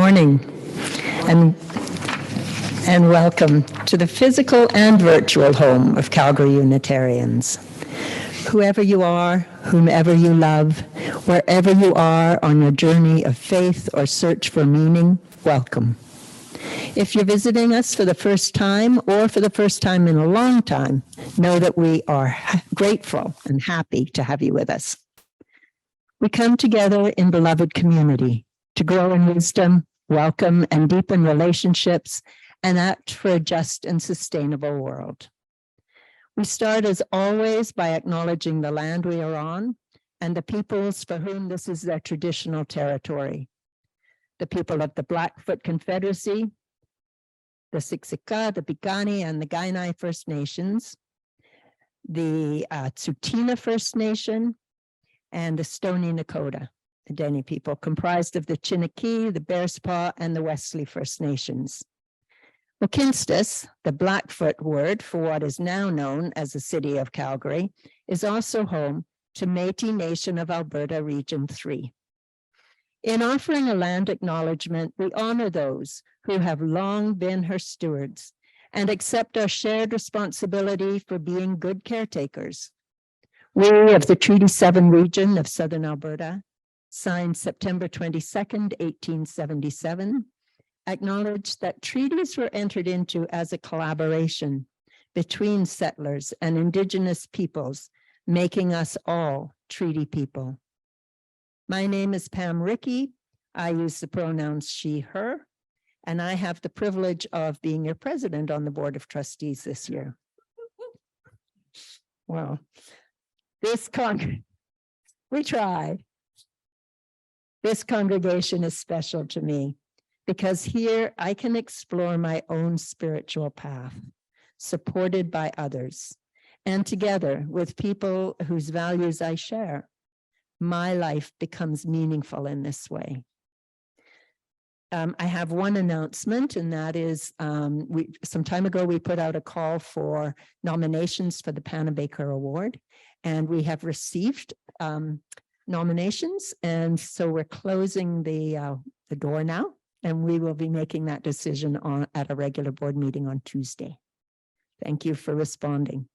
morning and, and welcome to the physical and virtual home of Calgary Unitarians. Whoever you are, whomever you love, wherever you are on your journey of faith or search for meaning, welcome. If you're visiting us for the first time or for the first time in a long time, know that we are grateful and happy to have you with us. We come together in beloved community to grow in wisdom, welcome and deepen relationships, and act for a just and sustainable world. We start as always by acknowledging the land we are on and the peoples for whom this is their traditional territory. The people of the Blackfoot Confederacy, the Siksika, the Piikani, and the Kainai First Nations, the Tsuut'ina First Nation, and the Stoney Nakoda, the Dene people, comprised of the Chiniki, the Bearspaw, and the Wesley First Nations. Mohkinstsis, the Blackfoot word for what is now known as the city of Calgary, is also home to Métis Nation of Alberta Region 3. In offering a land acknowledgement, we honor those who have long been her stewards and accept our shared responsibility for being good caretakers. We of the Treaty 7 region of Southern Alberta, signed September 22nd, 1877, acknowledge that treaties were entered into as a collaboration between settlers and Indigenous peoples, making us all treaty people. My name is Pam Rickey. I use the pronouns she, her, and I have the privilege of being your president on the Board of Trustees this year. Well, we tried. This congregation is special to me because here I can explore my own spiritual path, supported by others, and together with people whose values I share. My life becomes meaningful in this way. I have one announcement, and that is some time ago we put out a call for nominations for the Panabaker Award, and we have received nominations, and so we're closing the door now, and we will be making that decision at a regular board meeting on Tuesday. Thank you for responding.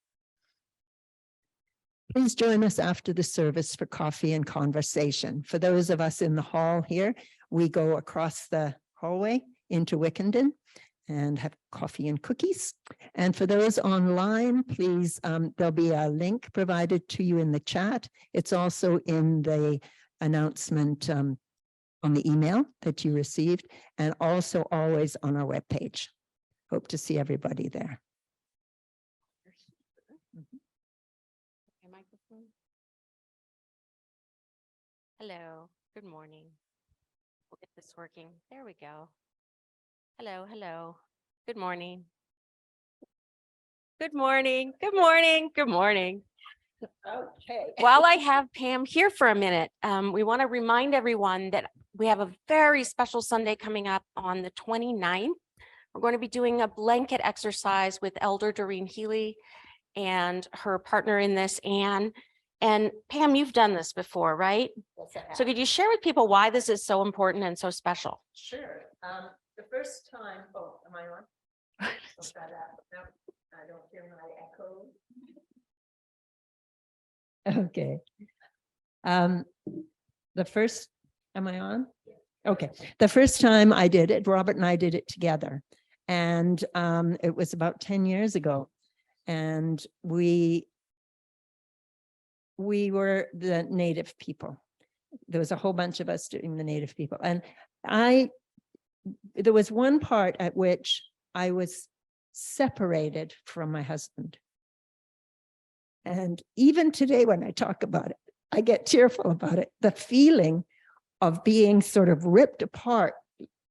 Please join us after the service for coffee and conversation. For those of us in the hall here, we go across the hallway into Wickenden and have coffee and cookies. And for those online, please, there'll be a link provided to you in the chat. It's also in the announcement on the email that you received, and also always on our webpage. Hope to see everybody there. Hello, good morning. We'll get this working. There we go. Hello, hello. Good morning. Good morning, good morning, good morning. Okay. While I have Pam here for a minute, we want to remind everyone that we have a very special Sunday coming up on the 29th. We're going to be doing a blanket exercise with Elder Doreen Healy and her partner in this, Anne. And Pam, you've done this before, right? Yes, so could you share with people why this is so important and so special? Sure. The first time, am I on? No, I don't hear my echo. Okay. Am I on? Okay. The first time I did it, Robert and I did it together. And it was about 10 years ago. And we were the Native people. There was a whole bunch of us doing the Native people. And there was one part at which I was separated from my husband. And even today, when I talk about it, I get tearful about it. The feeling of being sort of ripped apart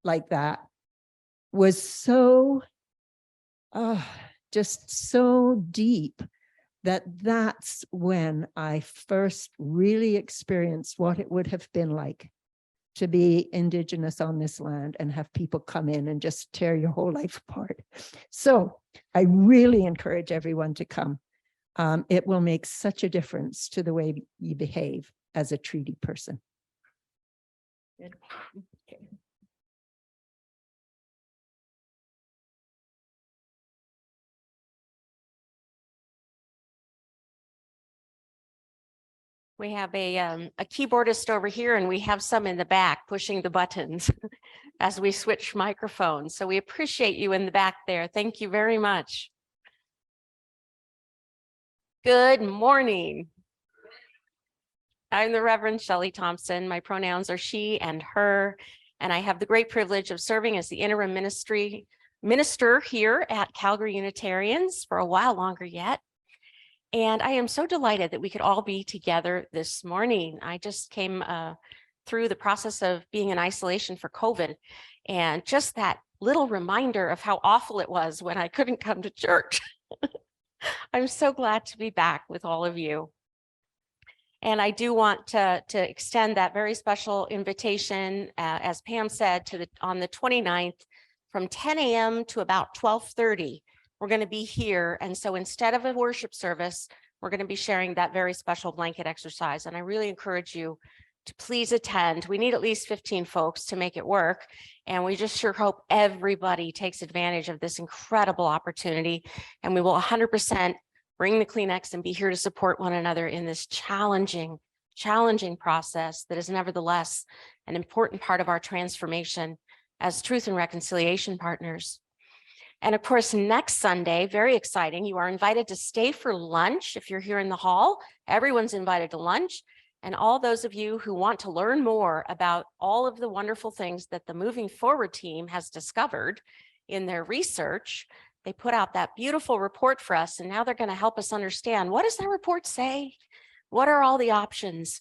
like that was so, just so deep. That's when I first really experienced what it would have been like to be Indigenous on this land and have people come in and just tear your whole life apart. So I really encourage everyone to come. It will make such a difference to the way you behave as a treaty person. Good. Okay. We have a keyboardist over here, and we have some in the back pushing the buttons as we switch microphones. So we appreciate you in the back there. Thank you very much. Good morning. I'm the Reverend Shelley Thompson. My pronouns are she and her, and I have the great privilege of serving as the interim minister here at Calgary Unitarians for a while longer yet. And I am so delighted that we could all be together this morning. I just came through the process of being in isolation for COVID, and just that little reminder of how awful it was when I couldn't come to church. I'm so glad to be back with all of you. And I do want to extend that very special invitation, as Pam said, on the 29th from 10 a.m. to about 12:30. We're going to be here. And so instead of a worship service, we're going to be sharing that very special blanket exercise. And I really encourage you to please attend. We need at least 15 folks to make it work. And we just sure hope everybody takes advantage of this incredible opportunity. And we will 100% bring the Kleenex and be here to support one another in this challenging process that is nevertheless an important part of our transformation as truth and reconciliation partners. And of course, next Sunday, very exciting, you are invited to stay for lunch. If you're here in the hall, everyone's invited to lunch. And all those of you who want to learn more about all of the wonderful things that the Moving Forward team has discovered in their research, they put out that beautiful report for us, and now they're going to help us understand, what does that report say? What are all the options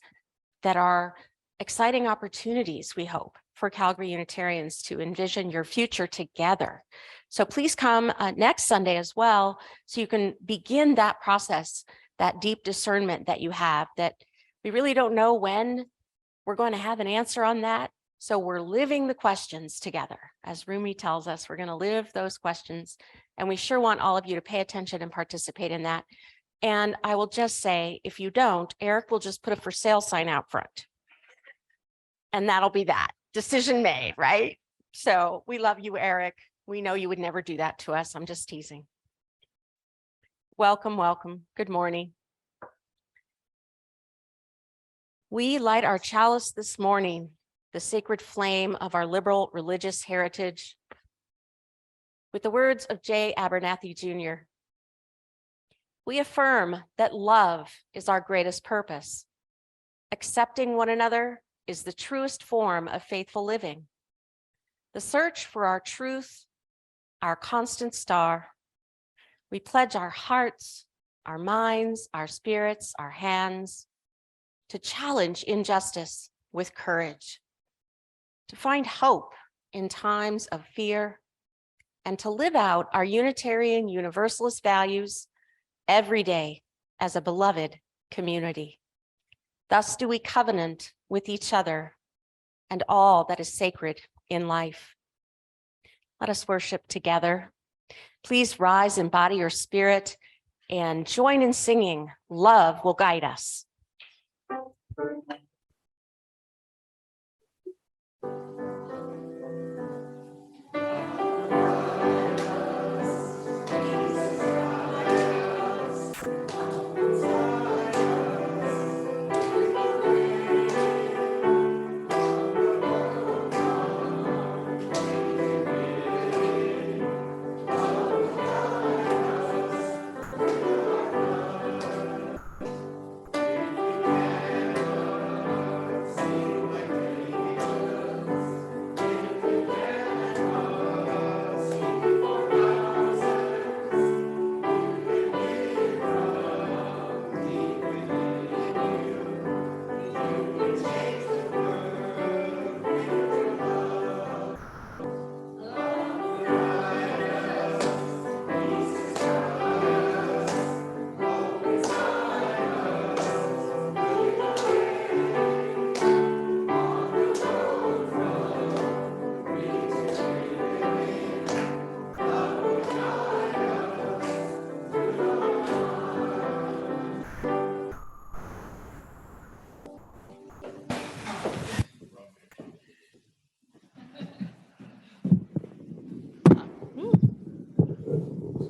that are exciting opportunities, we hope, for Calgary Unitarians to envision your future together? So please come next Sunday as well, so you can begin that process, that deep discernment that you have, that we really don't know when we're going to have an answer on that. So we're living the questions together. As Rumi tells us, we're going to live those questions. And we sure want all of you to pay attention and participate in that. And I will just say, if you don't, Eric will just put a for sale sign out front. And that'll be that. Decision made, right? So we love you, Eric. We know you would never do that to us. I'm just teasing. Welcome, welcome. Good morning. We light our chalice this morning, the sacred flame of our liberal religious heritage, with the words of J. Abernathy Jr. We affirm that love is our greatest purpose. Accepting one another is the truest form of faithful living. The search for our truth, our constant star. We pledge our hearts, our minds, our spirits, our hands to challenge injustice with courage, to find hope in times of fear, and to live out our Unitarian Universalist values every day as a beloved community. Thus do we covenant with each other and all that is sacred in life. Let us worship together. Please rise, embody your spirit, and join in singing, "Love Will Guide Us."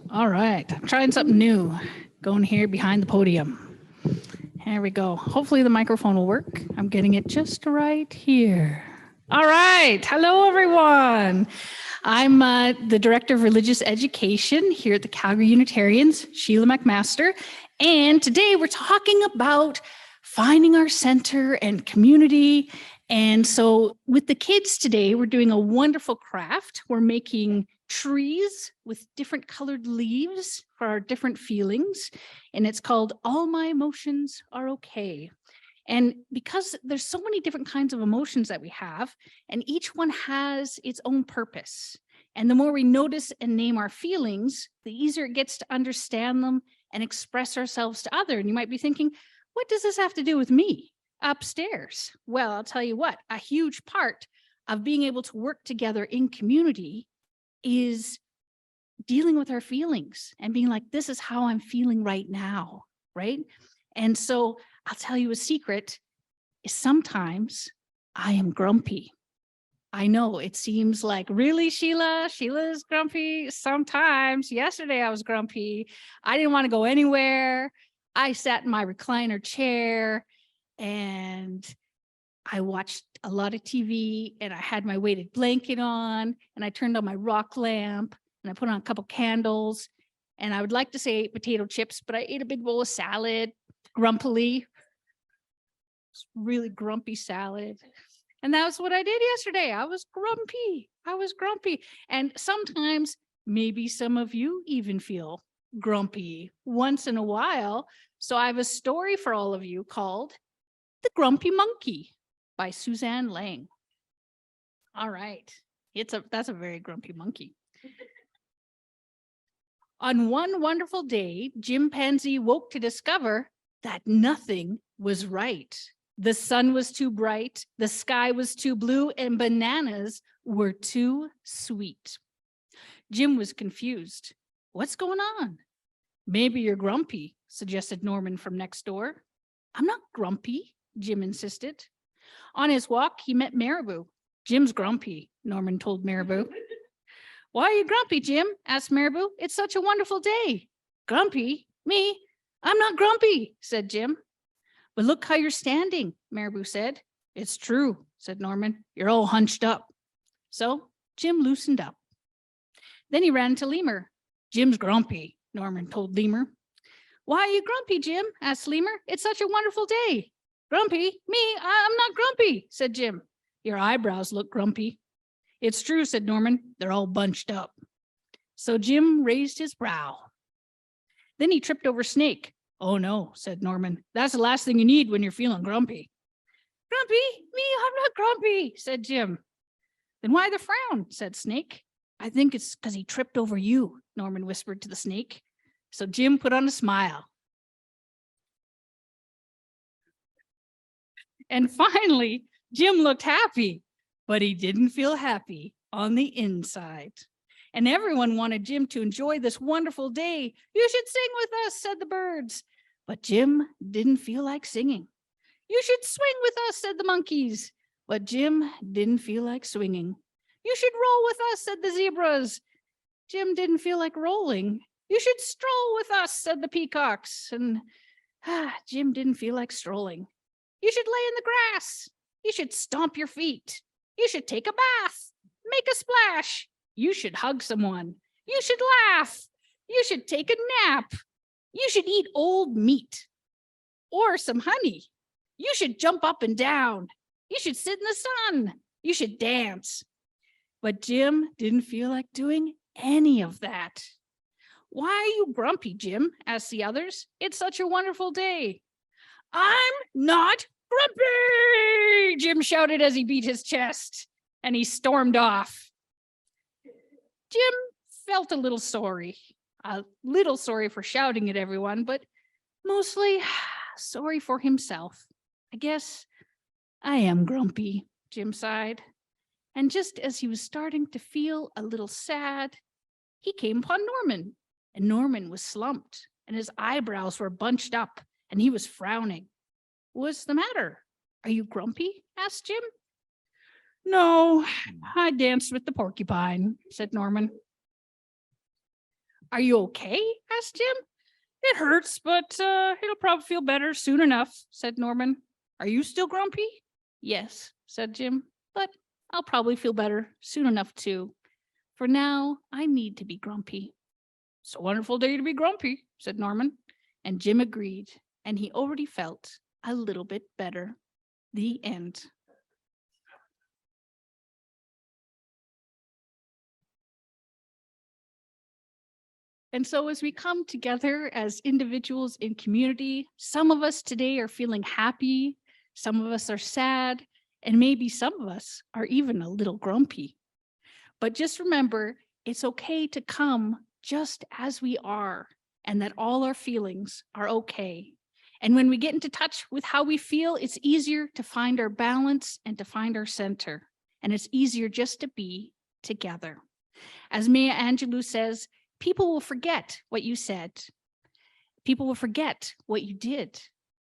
All right, I'm trying something new, going here behind the podium. There we go. Hopefully the microphone will work. I'm getting it just right here. All right. Hello, everyone. I'm the Director of Religious Education here at the Calgary Unitarians, Sheila McMaster. And today we're talking about finding our center and community. And so with the kids today, we're doing a wonderful craft. We're making trees with different colored leaves for our different feelings. And it's called All My Emotions Are Okay. And because there's so many different kinds of emotions that we have, and each one has its own purpose. And the more we notice and name our feelings, the easier it gets to understand them and express ourselves to others. And you might be thinking, what does this have to do with me upstairs? Well, I'll tell you what, a huge part of being able to work together in community is dealing with our feelings and being like, this is how I'm feeling right now, right? And so I'll tell you a secret is sometimes I am grumpy. I know it seems like, really, Sheila? Sheila's grumpy? Sometimes. Yesterday I was grumpy. I didn't want to go anywhere. I sat in my recliner chair and I watched a lot of TV and I had my weighted blanket on and I turned on my rock lamp and I put on a couple candles and I would like to say I ate potato chips, but I ate a big bowl of salad grumpily. Really grumpy salad. And that's what I did yesterday. I was grumpy. And sometimes maybe some of you even feel grumpy once in a while. So I have a story for all of you called The Grumpy Monkey by Suzanne Lang. All right. That's a very grumpy monkey. On one wonderful day, Chimpanzee woke to discover that nothing was right. The sun was too bright, the sky was too blue, and bananas were too sweet. Jim was confused. What's going on? Maybe you're grumpy, suggested Norman from next door. I'm not grumpy, Jim insisted. On his walk, he met Marabou. Jim's grumpy, Norman told Marabou. Why are you grumpy, Jim? Asked Marabou. It's such a wonderful day. Grumpy? Me? I'm not grumpy, said Jim. But look how you're standing, Marabou said. It's true, said Norman. You're all hunched up. So Jim loosened up. Then he ran to Lemur. Jim's grumpy, Norman told Lemur. Why are you grumpy, Jim? Asked Lemur. It's such a wonderful day. Grumpy? Me? I'm not grumpy, said Jim. Your eyebrows look grumpy. It's true, said Norman. They're all bunched up. So Jim raised his brow. Then he tripped over Snake. Oh no, said Norman. That's the last thing you need when you're feeling grumpy. Grumpy? Me? I'm not grumpy, said Jim. Then why the frown, said Snake. I think it's because he tripped over you, Norman whispered to the snake. So Jim put on a smile. And finally, Jim looked happy, but he didn't feel happy on the inside. And everyone wanted Jim to enjoy this wonderful day. You should sing with us, said the birds. But Jim didn't feel like singing. You should swing with us, said the monkeys. But Jim didn't feel like swinging. You should roll with us, said the zebras. Jim didn't feel like rolling. You should stroll with us, said the peacocks. And Jim didn't feel like strolling. You should lay in the grass. You should stomp your feet. You should take a bath. Make a splash. You should hug someone. You should laugh. You should take a nap. You should eat old meat or some honey. You should jump up and down. You should sit in the sun. You should dance. But Jim didn't feel like doing any of that. Why are you grumpy, Jim? Asked the others. It's such a wonderful day. I'm not grumpy, Jim shouted as he beat his chest, and he stormed off. Jim felt a little sorry for shouting at everyone, but mostly sorry for himself. I guess I am grumpy, Jim sighed. And just as he was starting to feel a little sad, he came upon Norman, and Norman was slumped, and his eyebrows were bunched up, and he was frowning. What's the matter? Are you grumpy? Asked Jim. No, I danced with the porcupine, said Norman. Are you okay? Asked Jim. It hurts, but it'll probably feel better soon enough, said Norman. Are you still grumpy? Yes, said Jim, but I'll probably feel better soon enough too. For now, I need to be grumpy. It's a wonderful day to be grumpy, said Norman. And Jim agreed, and he already felt a little bit better. The end. And so as we come together as individuals in community, some of us today are feeling happy, some of us are sad, and maybe some of us are even a little grumpy. But just remember, it's okay to come just as we are, and that all our feelings are okay. And when we get into touch with how we feel, it's easier to find our balance and to find our center. And it's easier just to be together. As Maya Angelou says, people will forget what you said. People will forget what you did,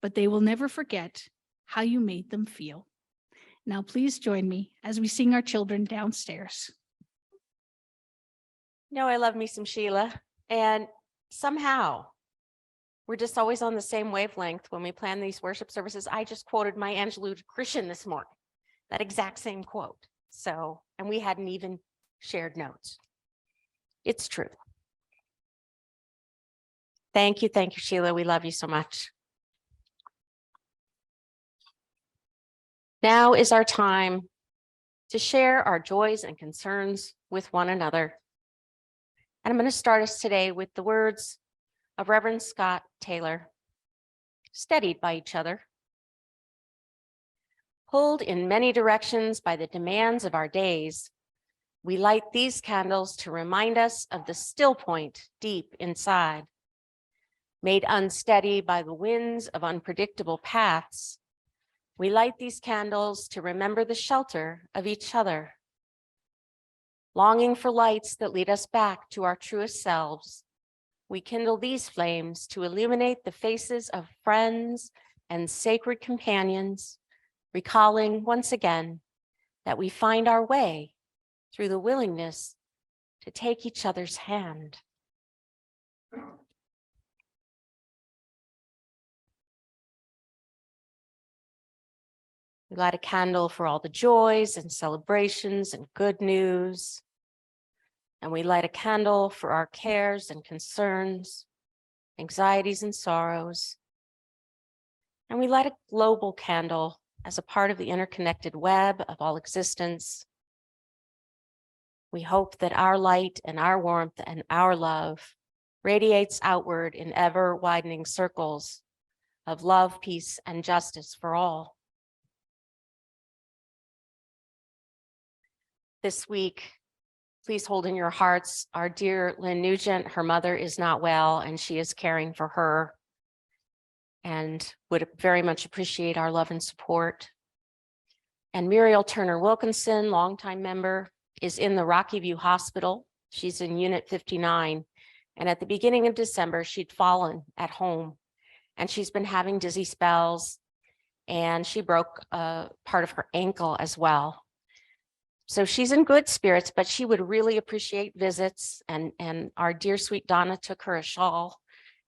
but they will never forget how you made them feel. Now, please join me as we sing our children downstairs. No, I love me some Sheila. And somehow we're just always on the same wavelength when we plan these worship services. I just quoted my Angelou to Christian this morning, that exact same quote. So, and we hadn't even shared notes. It's true. Thank you, Sheila. We love you so much. Now is our time to share our joys and concerns with one another. And I'm going to start us today with the words of Reverend Scott Taylor, steadied by each other. Pulled in many directions by the demands of our days, we light these candles to remind us of the still point deep inside. Made unsteady by the winds of unpredictable paths, we light these candles to remember the shelter of each other. Longing for lights that lead us back to our truest selves, we kindle these flames to illuminate the faces of friends and sacred companions, recalling once again that we find our way through the willingness to take each other's hand. We light a candle for all the joys and celebrations and good news. And we light a candle for our cares and concerns, anxieties and sorrows. And we light a global candle as a part of the interconnected web of all existence. We hope that our light and our warmth and our love radiates outward in ever widening circles of love, peace, and justice for all. This week, please hold in your hearts our dear Lynn Nugent. Her mother is not well and she is caring for her and would very much appreciate our love and support. And Muriel Turner Wilkinson, longtime member, is in the Rocky View Hospital. She's in Unit 59. And at the beginning of December, she'd fallen at home and she's been having dizzy spells and she broke part of her ankle as well. So she's in good spirits, but she would really appreciate visits. And our dear sweet Donna took her a shawl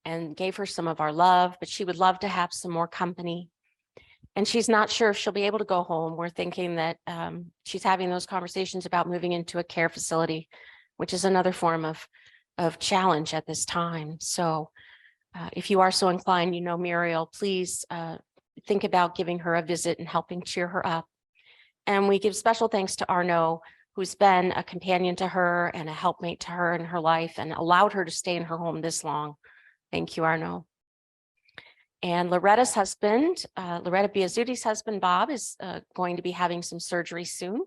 and gave her some of our love, but she would love to have some more company. And she's not sure if she'll be able to go home. We're thinking that she's having those conversations about moving into a care facility, which is another form of challenge at this time. So if you are so inclined, you know, Muriel, please think about giving her a visit and helping cheer her up. And we give special thanks to Arno, who's been a companion to her and a helpmate to her in her life and allowed her to stay in her home this long. Thank you, Arno. And Loretta's husband, Loretta Biazuti's husband, Bob, is going to be having some surgery soon.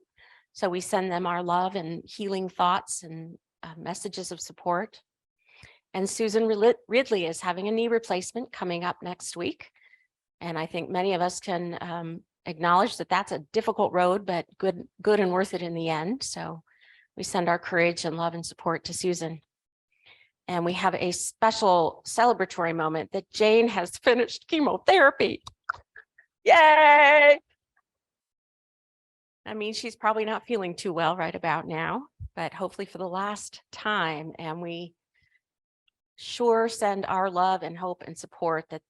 So we send them our love and healing thoughts and messages of support. And Susan Ridley is having a knee replacement coming up next week. And I think many of us can acknowledge that that's a difficult road, but good and worth it in the end. So we send our courage and love and support to Susan. And we have a special celebratory moment that Jane has finished chemotherapy. Yay! I mean, she's probably not feeling too well right about now, but hopefully for the last time. And we sure send our love and hope and support that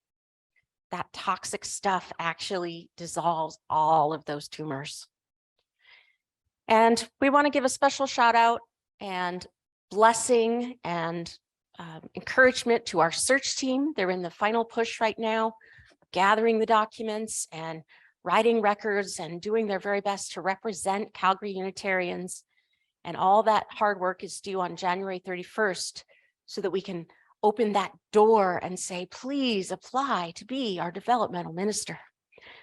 that toxic stuff actually dissolves all of those tumors. And we want to give a special shout out and blessing and encouragement to our search team. They're in the final push right now, gathering the documents and writing records and doing their very best to represent Calgary Unitarians. And all that hard work is due on January 31st so that we can open that door and say, please apply to be our developmental minister.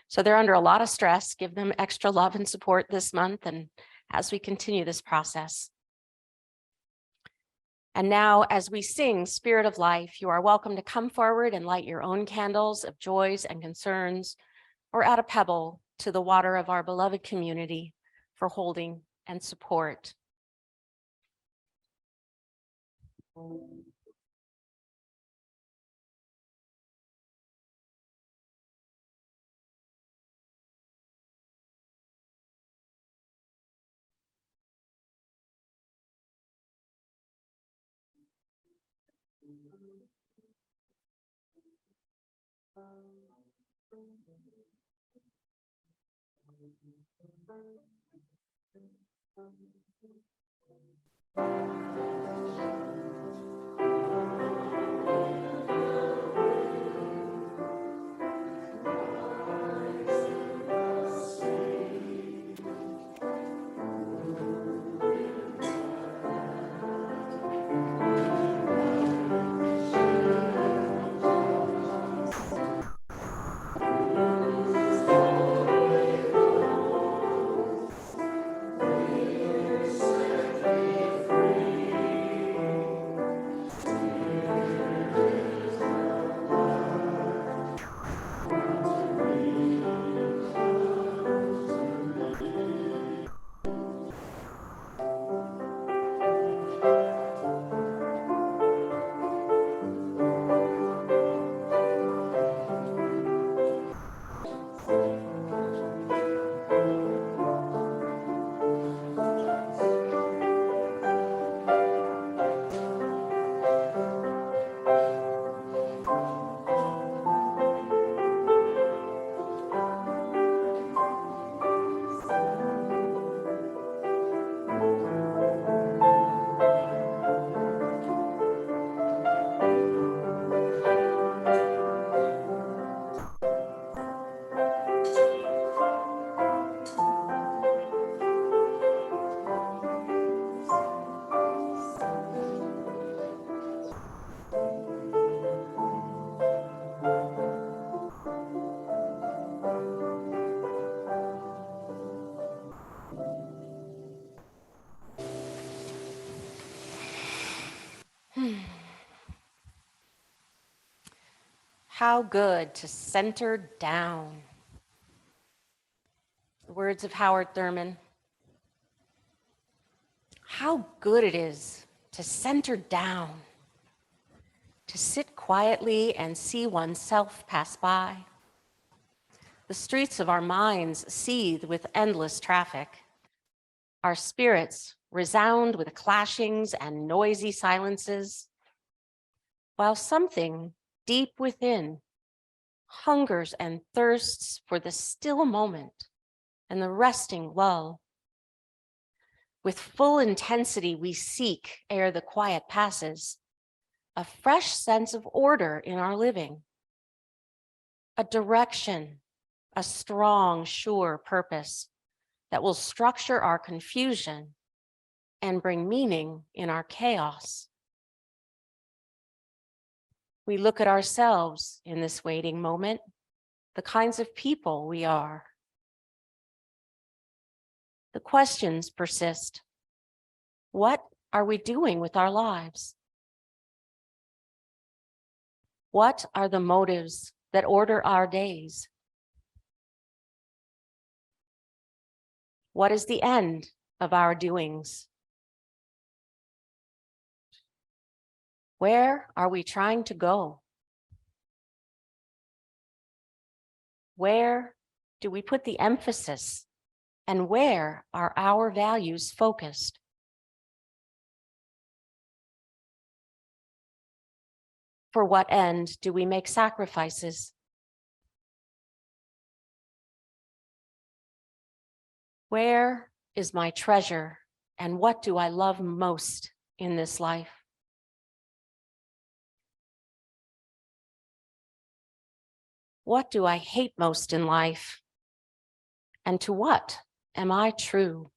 So they're under a lot of stress. Give them extra love and support this month and as we continue this process. And now, as we sing Spirit of Life, you are welcome to come forward and light your own candles of joys and concerns, or add a pebble to the water of our beloved community for holding and support. How good to center down. The words of Howard Thurman. How good it is to center down, to sit quietly and see oneself pass by. The streets of our minds seethe with endless traffic. Our spirits resound with clashings and noisy silences, while something deep within hungers and thirsts for the still moment and the resting lull. With full intensity, we seek, ere the quiet passes, a fresh sense of order in our living, a direction, a strong, sure purpose that will structure our confusion and bring meaning in our chaos. We look at ourselves in this waiting moment, the kinds of people we are. The questions persist. What are we doing with our lives? What are the motives that order our days? What is the end of our doings? Where are we trying to go? Where do we put the emphasis, and where are our values focused? For what end do we make sacrifices? Where is my treasure, and what do I love most in this life? What do I hate most in life? And to what am I true?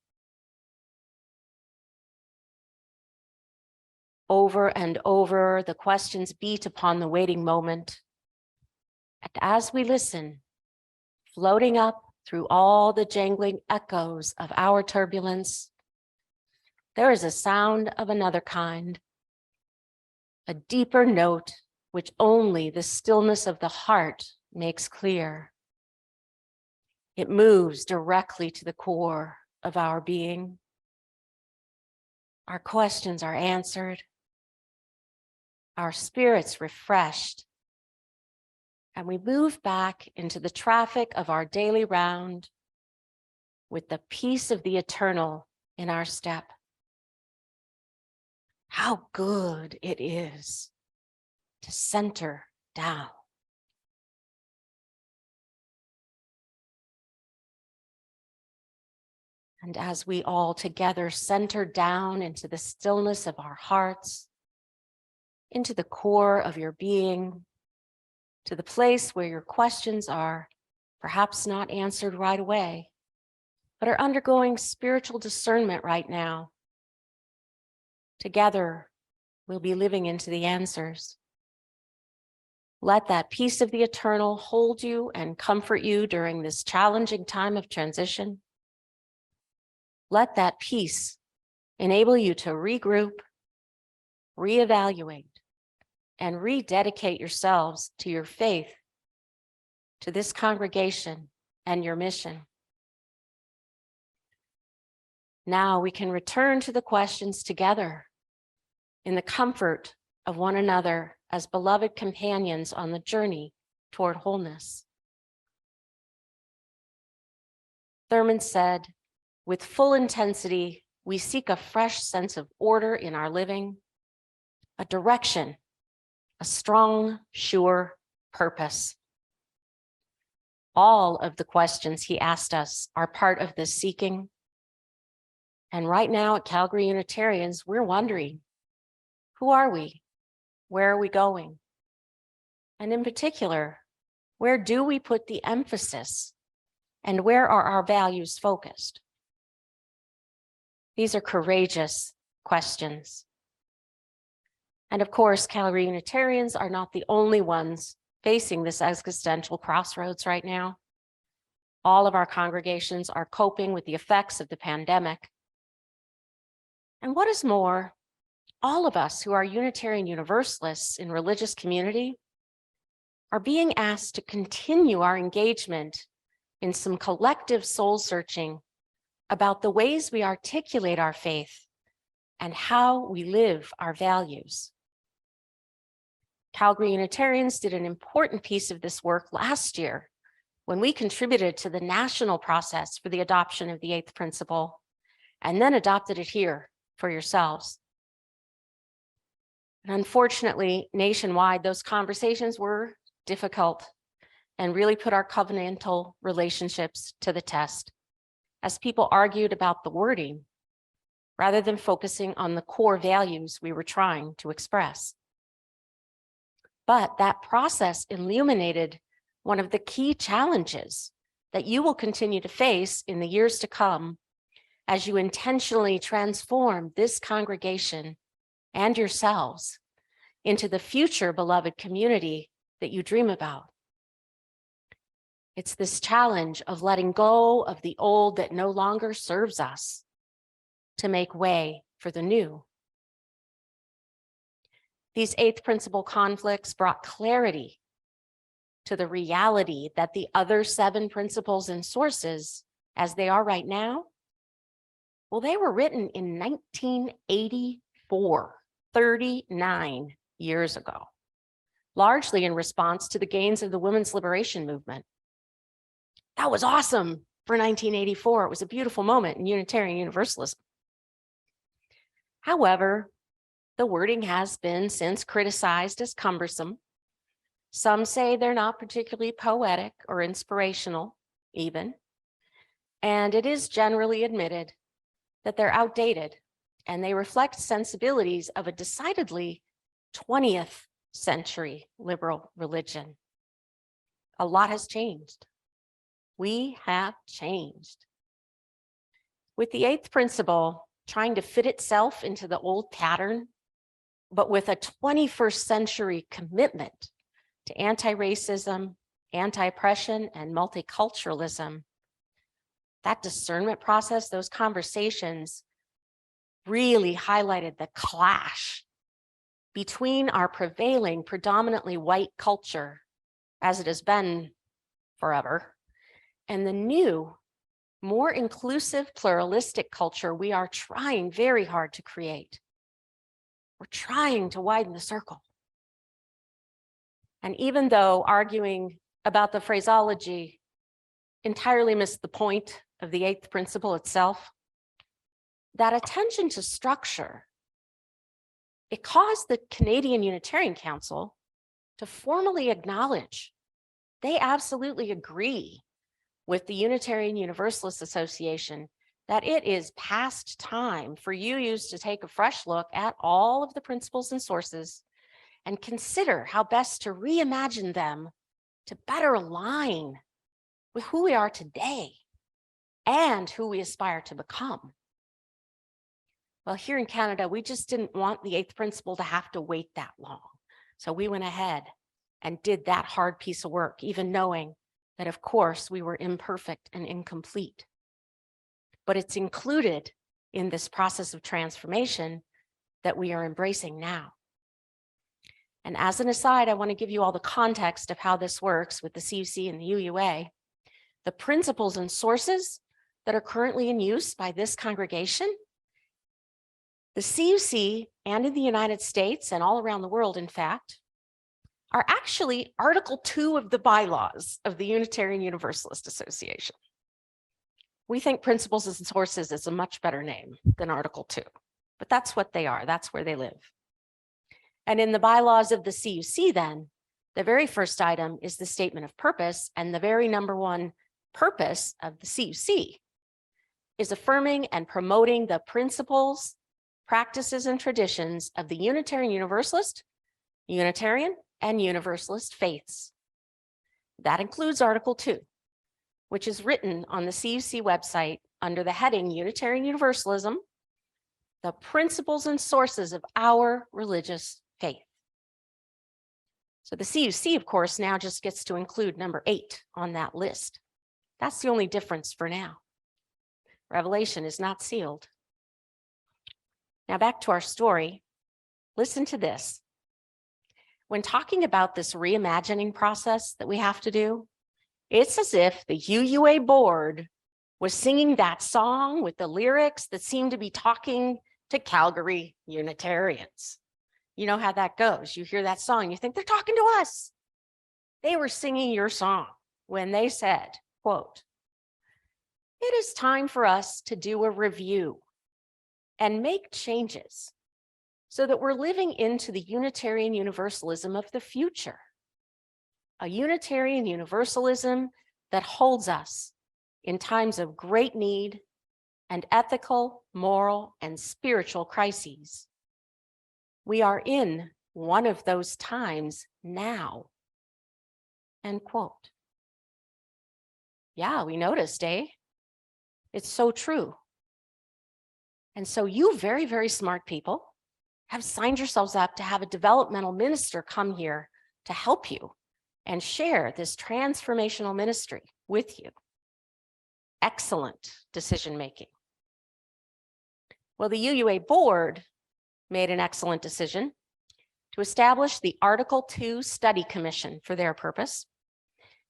Over and over, the questions beat upon the waiting moment. And as we listen, floating up through all the jangling echoes of our turbulence, there is a sound of another kind, a deeper note which only the stillness of the heart makes clear. It moves directly to the core of our being. Our questions are answered, our spirits refreshed, and we move back into the traffic of our daily round with the peace of the eternal in our step. How good it is to center down. And as we all together center down into the stillness of our hearts, into the core of your being, to the place where your questions are perhaps not answered right away, but are undergoing spiritual discernment right now. Together, we'll be living into the answers. Let that peace of the eternal hold you and comfort you during this challenging time of transition. Let that peace enable you to regroup, reevaluate, and rededicate yourselves to your faith, to this congregation and your mission. Now we can return to the questions together in the comfort of one another as beloved companions on the journey toward wholeness. Thurman said, with full intensity, we seek a fresh sense of order in our living, a direction, a strong, sure purpose. All of the questions he asked us are part of this seeking. And right now at Calgary Unitarians, we're wondering, who are we? Where are we going? And in particular, where do we put the emphasis? And where are our values focused? These are courageous questions. And of course, Calgary Unitarians are not the only ones facing this existential crossroads right now. All of our congregations are coping with the effects of the pandemic. And what is more, all of us who are Unitarian Universalists in religious community are being asked to continue our engagement in some collective soul searching about the ways we articulate our faith and how we live our values. Calgary Unitarians did an important piece of this work last year when we contributed to the national process for the adoption of the eighth principle and then adopted it here for yourselves. And unfortunately, nationwide, those conversations were difficult and really put our covenantal relationships to the test as people argued about the wording rather than focusing on the core values we were trying to express. But that process illuminated one of the key challenges that you will continue to face in the years to come as you intentionally transform this congregation and yourselves into the future beloved community that you dream about. It's this challenge of letting go of the old that no longer serves us to make way for the new. These eighth principle conflicts brought clarity to the reality that the other 7 principles and sources, as they are right now, well, they were written in 1984, 39 years ago, largely in response to the gains of the women's liberation movement. That was awesome for 1984. It was a beautiful moment in Unitarian Universalism. However, The wording has been since criticized as cumbersome. Some say they're not particularly poetic or inspirational even. And it is generally admitted that they're outdated and they reflect sensibilities of a decidedly 20th century liberal religion. A lot has changed. We have changed. With the eighth principle trying to fit itself into the old pattern, but with a 21st century commitment to anti-racism, anti-oppression, and multiculturalism, that discernment process, those conversations really highlighted the clash between our prevailing predominantly white culture, as it has been forever, and the new, more inclusive, pluralistic culture we are trying very hard to create. We're trying to widen the circle. And even though arguing about the phraseology entirely missed the point of the eighth principle itself, that attention to structure, it caused the Canadian Unitarian Council to formally acknowledge they absolutely agree with the Unitarian Universalist Association that it is past time for UUs to take a fresh look at all of the principles and sources and consider how best to reimagine them to better align with who we are today and who we aspire to become. Well, here in Canada, we just didn't want the eighth principle to have to wait that long. So we went ahead and did that hard piece of work, even knowing that, of course, we were imperfect and incomplete. But it's included in this process of transformation that we are embracing now. And as an aside, I want to give you all the context of how this works with the CUC and the UUA. The principles and sources that are currently in use by this congregation, the CUC and in the United States and all around the world, in fact, are actually Article 2 of the bylaws of the Unitarian Universalist Association. We think principles and sources is a much better name than Article 2, but that's what they are. That's where they live. And in the bylaws of the CUC then, the very first item is the statement of purpose, and the very number one purpose of the CUC is affirming and promoting the principles, practices, and traditions of the Unitarian Universalist, Unitarian, and Universalist faiths. That includes Article 2, which is written on the CUC website under the heading Unitarian Universalism, the principles and sources of our religious faith. So the CUC, of course, now just gets to include number 8 on that list. That's the only difference for now. Revelation is not sealed. Now back to our story. Listen to this. When talking about this reimagining process that we have to do, it's as if the UUA board was singing that song with the lyrics that seem to be talking to Calgary Unitarians. You know how that goes. You hear that song, you think they're talking to us. They were singing your song when they said, quote, "It is time for us to do a review and make changes so that we're living into the Unitarian Universalism of the future. A Unitarian Universalism that holds us in times of great need and ethical, moral, and spiritual crises. We are in one of those times now." End quote. Yeah, we noticed, eh? It's so true. And so you very, very smart people have signed yourselves up to have a developmental minister come here to help you and share this transformational ministry with you. Excellent decision-making. Well, the UUA board made an excellent decision to establish the Article 2 Study Commission for their purpose.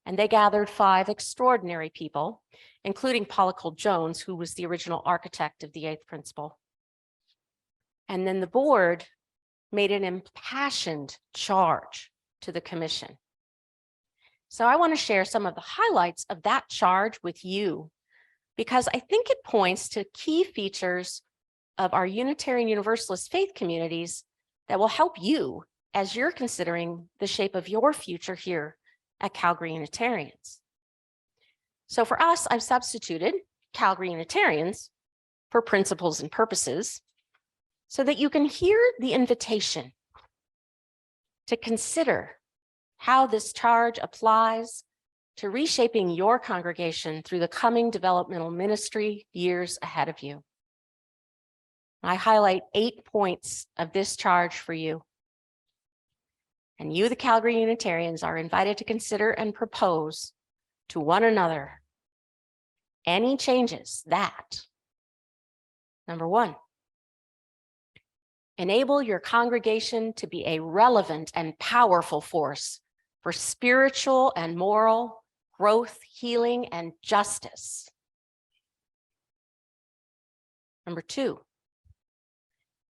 And they gathered 5 extraordinary people, including Paula Cole-Jones, who was the original architect of the 8th principle. And then the board made an impassioned charge to the commission. So I want to share some of the highlights of that charge with you, because I think it points to key features of our Unitarian Universalist faith communities that will help you as you're considering the shape of your future here at Calgary Unitarians. So for us, I've substituted Calgary Unitarians for principles and purposes so that you can hear the invitation to consider how this charge applies to reshaping your congregation through the coming developmental ministry years ahead of you. I highlight 8 points of this charge for you. And you, the Calgary Unitarians, are invited to consider and propose to one another any changes that, number 1, enable your congregation to be a relevant and powerful force for spiritual and moral growth, healing, and justice. Number 2,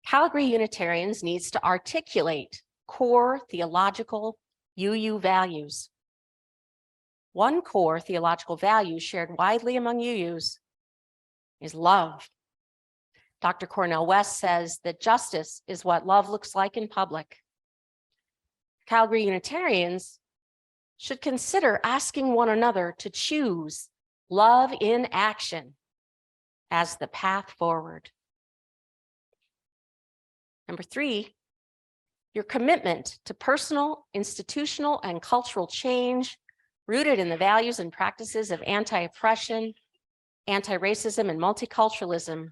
Calgary Unitarians needs to articulate core theological UU values. One core theological value shared widely among UUs is love. Dr. Cornel West says that justice is what love looks like in public. Calgary Unitarians should consider asking one another to choose love in action as the path forward. Number 3, your commitment to personal, institutional, and cultural change rooted in the values and practices of anti-oppression, anti-racism, and multiculturalism.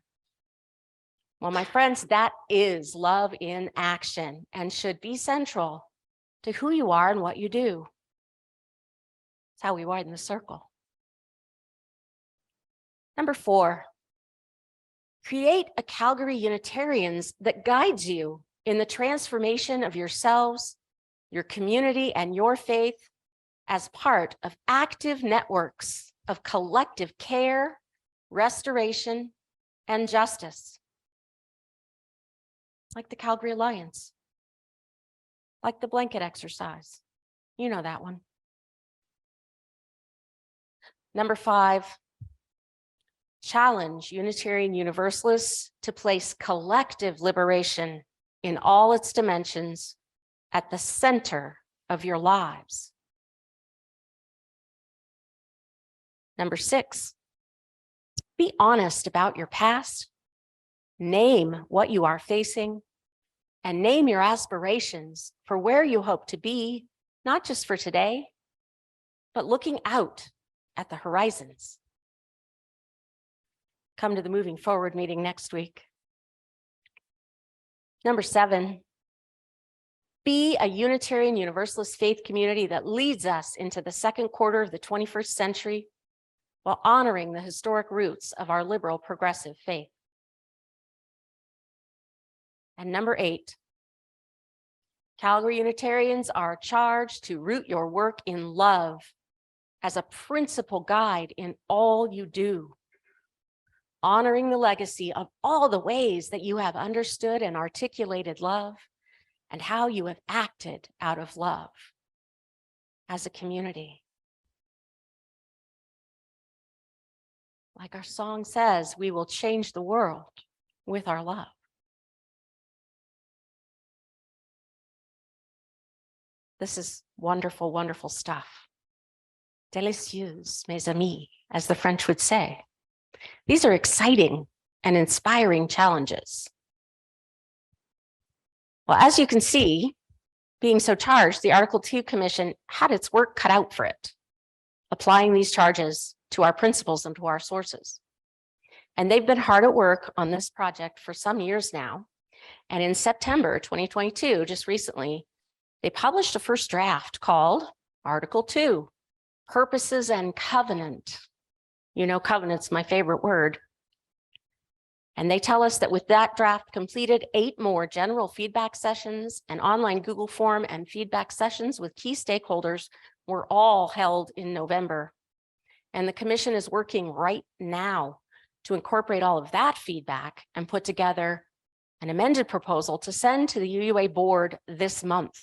Well, my friends, that is love in action and should be central to who you are and what you do. It's how we widen the circle. Number 4, create a Calgary Unitarians that guides you in the transformation of yourselves, your community, and your faith as part of active networks of collective care, restoration, and justice. Like the Calgary Alliance, like the blanket exercise. You know that one. Number 5, challenge Unitarian Universalists to place collective liberation in all its dimensions at the center of your lives. Number 6, be honest about your past, name what you are facing, and name your aspirations for where you hope to be, not just for today, but looking out at the horizons. Come to the Moving Forward meeting next week. Number 7, be a Unitarian Universalist faith community that leads us into the second quarter of the 21st century while honoring the historic roots of our liberal progressive faith. And number 8, Calgary Unitarians are charged to root your work in love as a principal guide in all you do, honoring the legacy of all the ways that you have understood and articulated love and how you have acted out of love as a community. Like our song says, we will change the world with our love. This is wonderful, wonderful stuff. Délicieuse, mes amis, as the French would say. These are exciting and inspiring challenges. Well, as you can see, being so charged, the Article 2 Commission had its work cut out for it, applying these charges to our principles and to our sources. And they've been hard at work on this project for some years now. And in September 2022, just recently, they published a first draft called Article 2, Purposes and Covenant. You know, covenant's my favorite word. And they tell us that with that draft completed, 8 more general feedback sessions and online Google form and feedback sessions with key stakeholders were all held in November. And the commission is working right now to incorporate all of that feedback and put together an amended proposal to send to the UUA board this month.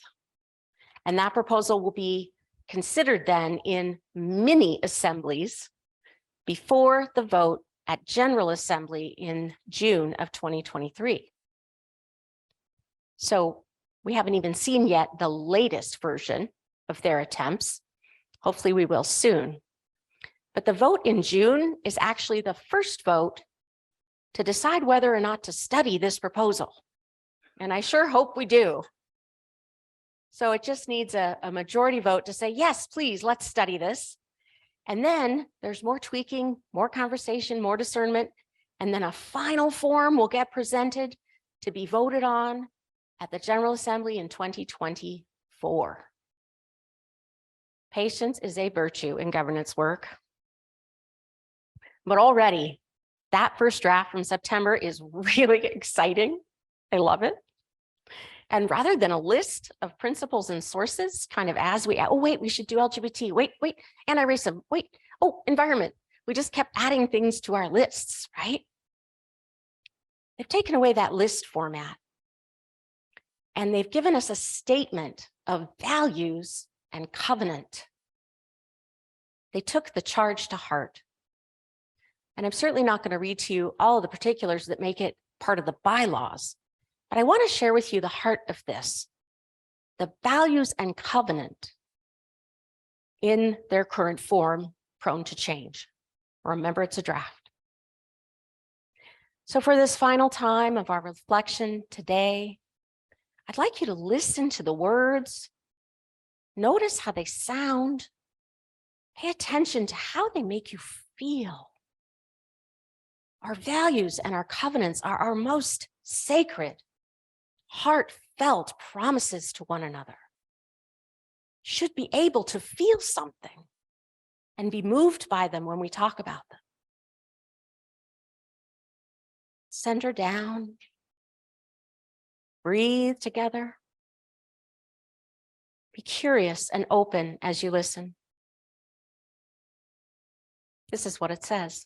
And that proposal will be considered then in mini assemblies before the vote at General Assembly in June of 2023. So We haven't even seen yet the latest version of their attempts. Hopefully we will soon. But the vote in June is actually the first vote to decide whether or not to study this proposal. And I sure hope we do. So it just needs a majority vote to say, yes, please, let's study this. And then there's more tweaking, more conversation, more discernment, and then a final form will get presented to be voted on at the General Assembly in 2024. Patience is a virtue in governance work. But already, that first draft from September is really exciting. I love it. And rather than a list of principles and sources, kind of as we, oh, wait, we should do LGBT, wait, anti-racism, wait, oh, environment. We just kept adding things to our lists, right? They've taken away that list format. And they've given us a statement of values and covenant. They took the charge to heart. And I'm certainly not going to read to you all of the particulars that make it part of the bylaws, but I want to share with you the heart of this, the values and covenant in their current form, prone to change. Remember, it's a draft. So for this final time of our reflection today, I'd like you to listen to the words, notice how they sound, pay attention to how they make you feel. Our values and our covenants are our most sacred, heartfelt promises to one another. Should be able to feel something and be moved by them when we talk about them. Center down, breathe together. Be curious and open as you listen. This is what it says.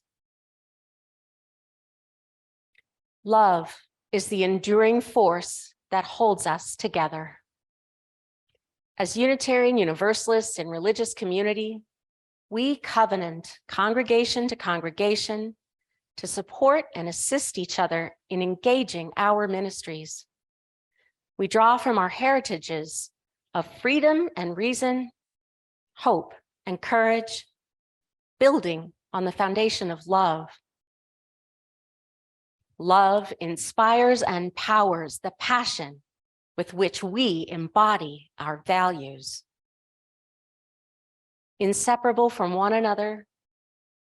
Love is the enduring force that holds us together. As Unitarian Universalists in religious community, we covenant congregation to congregation to support and assist each other in engaging our ministries. We draw from our heritages of freedom and reason, hope and courage, building on the foundation of love. Love inspires and powers the passion with which we embody our values. Inseparable from one another,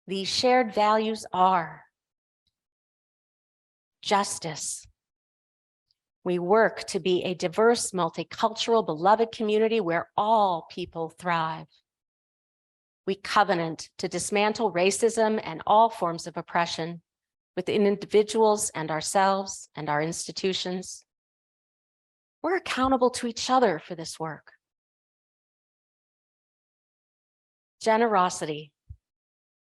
these shared values are justice. We work to be a diverse, multicultural, beloved community where all people thrive. We covenant to dismantle racism and all forms of oppression within individuals and ourselves and our institutions. We're accountable to each other for this work. Generosity.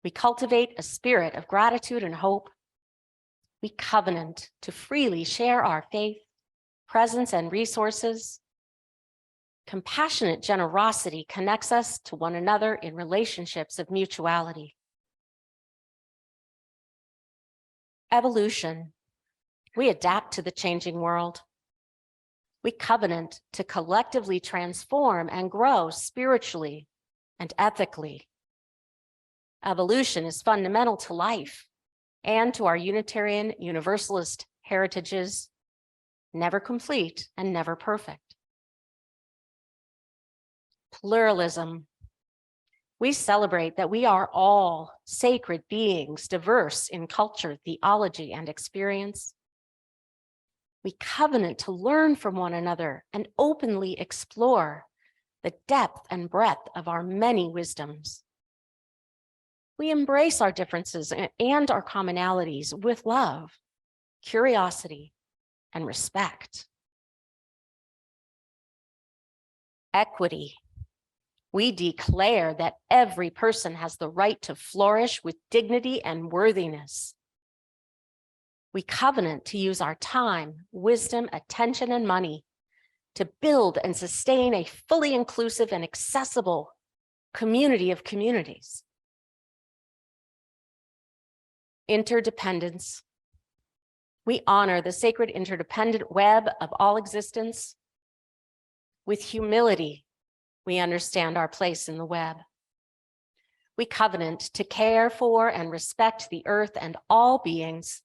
We cultivate a spirit of gratitude and hope. We covenant to freely share our faith, presence, and resources. Compassionate generosity connects us to one another in relationships of mutuality. Evolution. We adapt to the changing world. We covenant to collectively transform and grow spiritually and ethically. Evolution is fundamental to life and to our Unitarian Universalist heritages, never complete and never perfect. Pluralism. We celebrate that we are all sacred beings, diverse in culture, theology, and experience. We covenant to learn from one another and openly explore the depth and breadth of our many wisdoms. We embrace our differences and our commonalities with love, curiosity, and respect. Equity. We declare that every person has the right to flourish with dignity and worthiness. We covenant to use our time, wisdom, attention, and money to build and sustain a fully inclusive and accessible community of communities. Interdependence. We honor the sacred interdependent web of all existence With humility, we understand our place in the web. We covenant to care for and respect the earth and all beings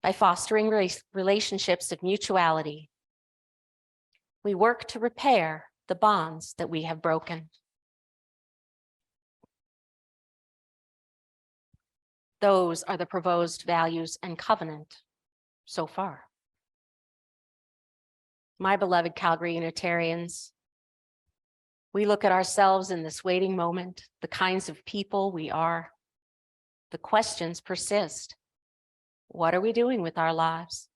by fostering relationships of mutuality. We work to repair the bonds that we have broken. Those are the proposed values and covenant so far. My beloved Calgary Unitarians, we look at ourselves in this waiting moment, the kinds of people we are. The questions persist. What are we doing with our lives?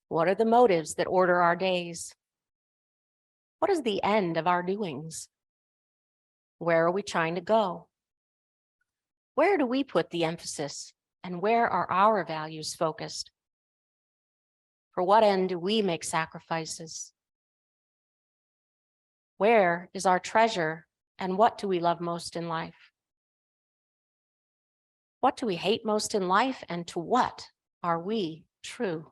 What are the motives that order our days? What is the end of our doings? Where are we trying to go? Where do we put the emphasis, and where are our values focused? For what end do we make sacrifices? Where is our treasure, and what do we love most in life? What do we hate most in life, and to what are we true?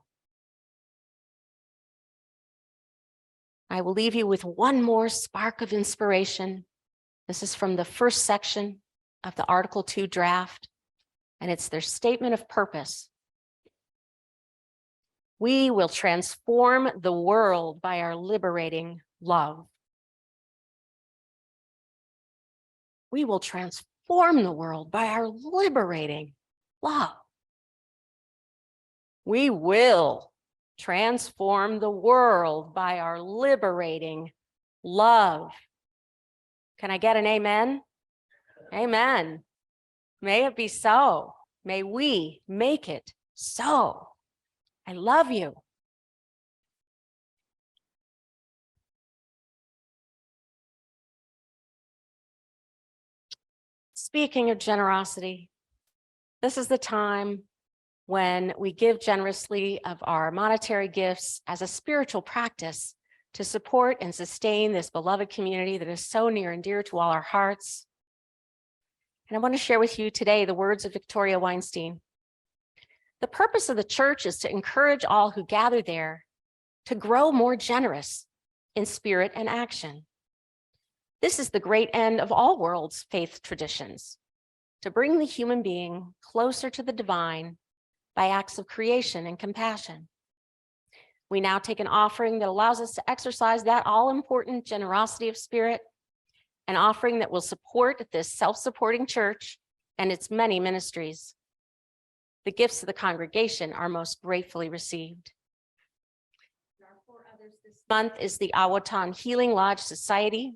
I will leave you with one more spark of inspiration. This is from the first section of the Article 2 draft, and it's their statement of purpose. We will transform the world by our liberating love. We will transform the world by our liberating love. We will transform the world by our liberating love. Can I get an amen? Amen. May it be so. May we make it so. I love you. Speaking of generosity, this is the time when we give generously of our monetary gifts as a spiritual practice to support and sustain this beloved community that is so near and dear to all our hearts. And I want to share with you today the words of Victoria Weinstein. The purpose of the church is to encourage all who gather there to grow more generous in spirit and action. This is the great end of all world's faith traditions, to bring the human being closer to the divine by acts of creation and compassion. We now take an offering that allows us to exercise that all-important generosity of spirit, an offering that will support this self-supporting church and its many ministries. The gifts of the congregation are most gratefully received. This month is the Awatan Healing Lodge Society.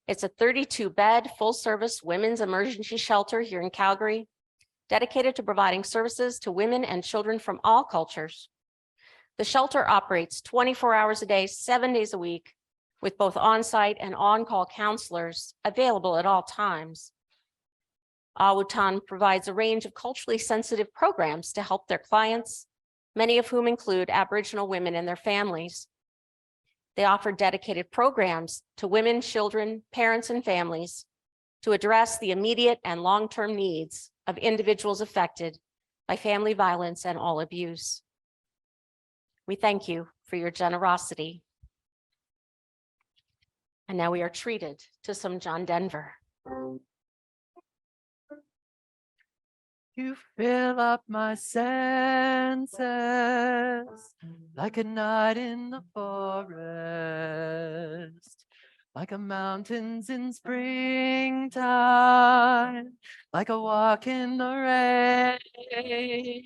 It's a 32-bed, full-service women's emergency shelter here in Calgary, dedicated to providing services to women and children from all cultures. The shelter operates 24 hours a day, 7 days a week, with both on-site and on-call counselors available at all times. Awatan provides a range of culturally sensitive programs to help their clients, many of whom include Aboriginal women and their families. They offer dedicated programs to women, children, parents, and families to address the immediate and long-term needs of individuals affected by family violence and all abuse. We thank you for your generosity. And now we are treated to some John Denver. You fill up my senses like a night in the forest, like a mountains in springtime, like a walk in the rain,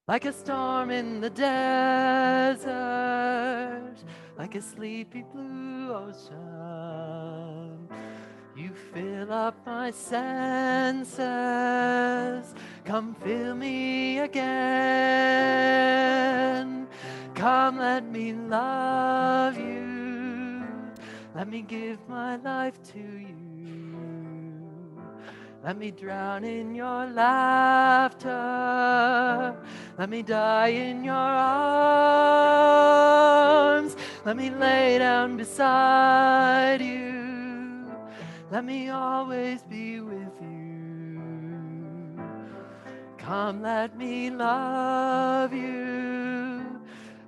like a storm in the desert, like a sleepy blue ocean. You fill up my senses, come fill me again. Come, let me love you, let me give my life to you. Let me drown in your laughter, let me die in your arms, let me lay down beside you. Let me always be with you. Come, let me love you.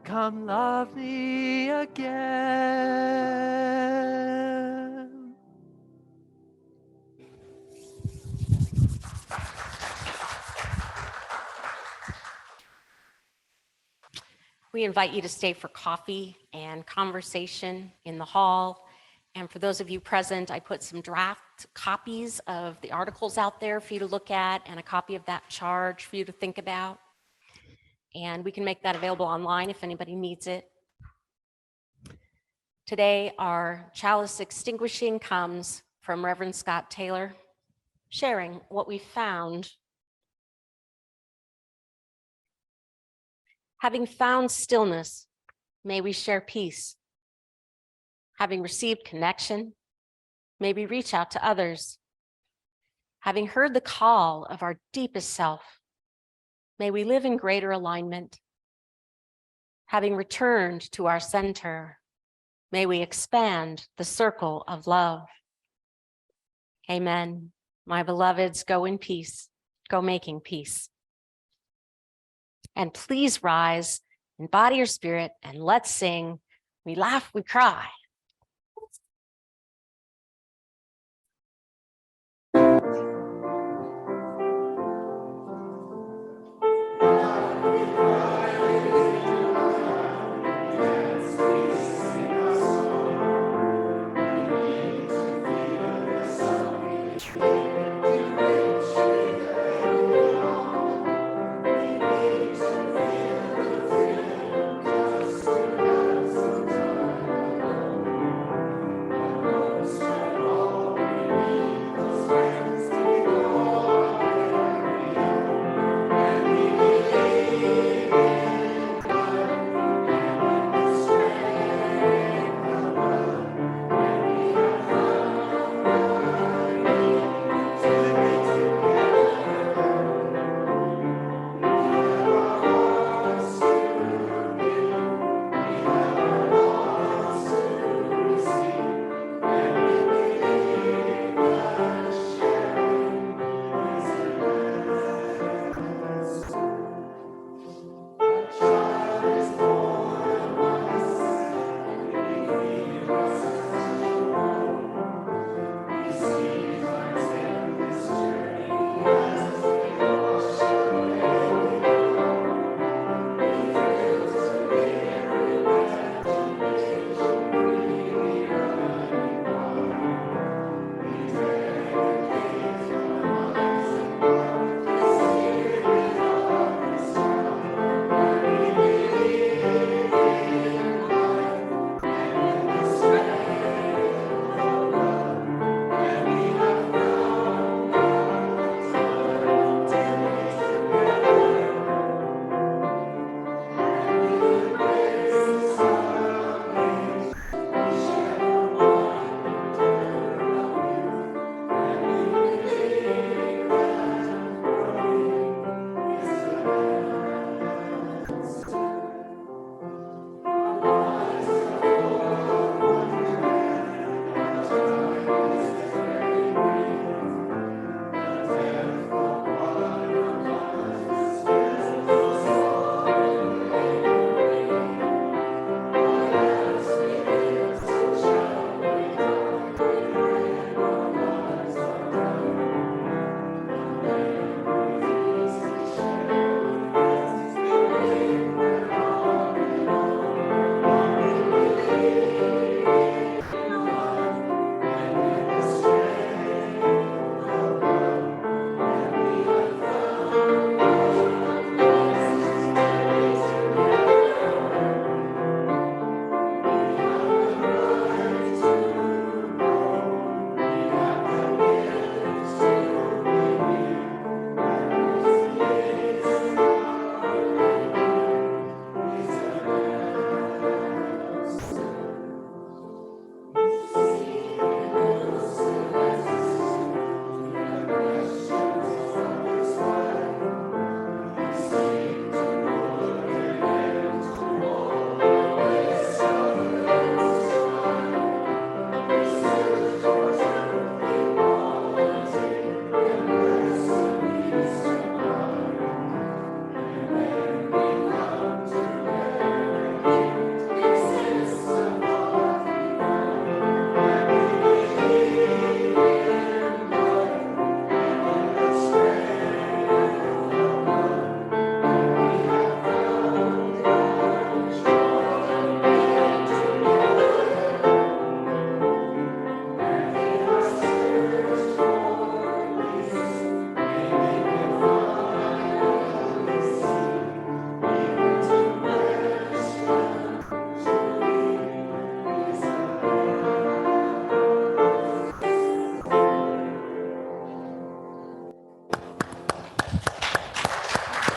Come, love me again. We invite you to stay for coffee and conversation in the hall. And for those of you present, I put some draft copies of the articles out there for you to look at and a copy of that charge for you to think about. And we can make that available online if anybody needs it. Today, our chalice extinguishing comes from Reverend Scott Taylor, sharing what we found. Having found stillness, may we share peace. Having received connection, may we reach out to others. Having heard the call of our deepest self, may we live in greater alignment. Having returned to our center, may we expand the circle of love. Amen. My beloveds, go in peace, go making peace. And please rise in body or spirit and let's sing. We laugh, we cry.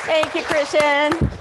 Thank you, Christian.